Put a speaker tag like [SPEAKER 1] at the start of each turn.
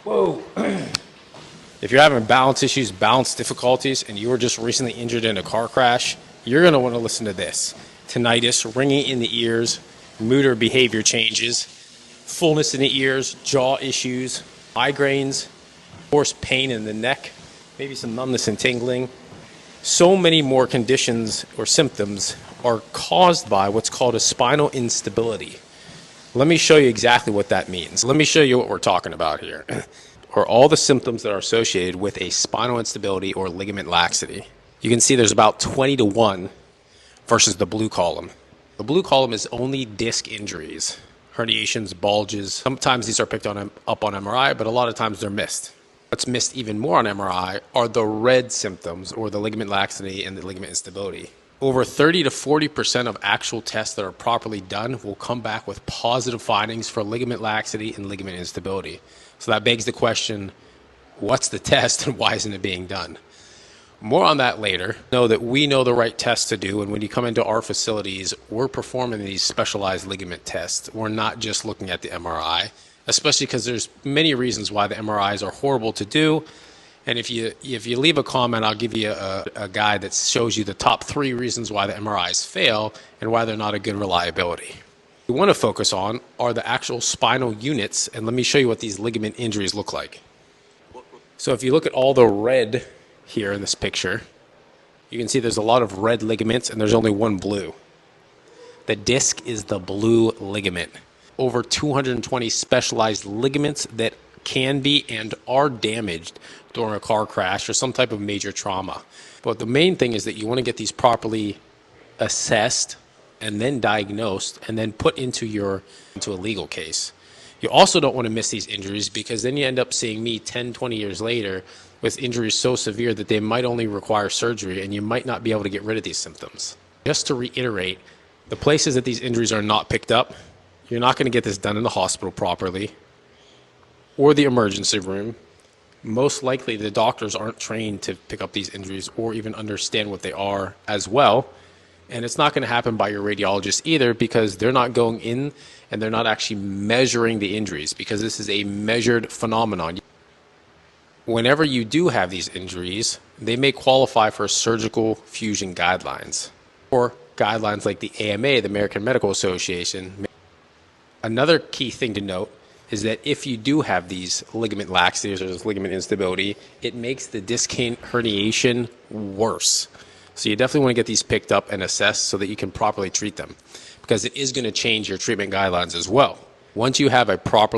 [SPEAKER 1] Whoa. If you're having balance issues, balance difficulties, and you were just recently injured in a car crash, you're going to want to listen to this. Tinnitus, ringing in the ears, mood or behavior changes, fullness in the ears, jaw issues, migraines, coarse pain in the neck, maybe some numbness and tingling. So many more conditions or symptoms are caused by what's called a spinal instability. Let me show you exactly what that means. Let me show you what we're talking about here. Or all the symptoms that are associated with a spinal instability or ligament laxity. You can see there's about 20 to 1 versus the blue column. The blue column is only disc injuries, herniations, bulges. Sometimes these are picked up on MRI, but a lot of times they're missed. What's missed even more on MRI are the red symptoms, or the ligament laxity and the ligament instability. Over 30 to 40% of actual tests that are properly done will come back with positive findings for ligament laxity and ligament instability. So that begs the question, what's the test and why isn't it being done? More on that later. Know that we know the right tests to do, and when you come into our facilities, we're performing these specialized ligament tests. We're not just looking at the MRI, especially because there's many reasons why the MRIs are horrible to do. And if you leave a comment, I'll give you a guide that shows you the top 3 reasons why the MRIs fail and why they're not a good reliability. What we want to focus on are the actual spinal units, and let me show you what these ligament injuries look like. So if you look at all the red here in this picture, you can see there's a lot of red ligaments and there's only one blue. The disc is the blue ligament. Over 220 specialized ligaments that can be and are damaged during a car crash or some type of major trauma. But the main thing is that you want to get these properly assessed and then diagnosed and then put into a legal case. You also don't want to miss these injuries, because then you end up seeing me 10, 20 years later with injuries so severe that they might only require surgery and you might not be able to get rid of these symptoms. Just to reiterate, the places that these injuries are not picked up, you're not going to get this done in the hospital properly or the emergency room. Most likely the doctors aren't trained to pick up these injuries or even understand what they are as well. And it's not going to happen by your radiologist either, because they're not going in and they're not actually measuring the injuries, because this is a measured phenomenon. Whenever you do have these injuries, they may qualify for surgical fusion guidelines or guidelines like the AMA, the American Medical Association. Another key thing to note is that if you do have these ligament laxities or this ligament instability, it makes the disc herniation worse. So you definitely want to get these picked up and assessed so that you can properly treat them, because it is going to change your treatment guidelines as well. Once you have a proper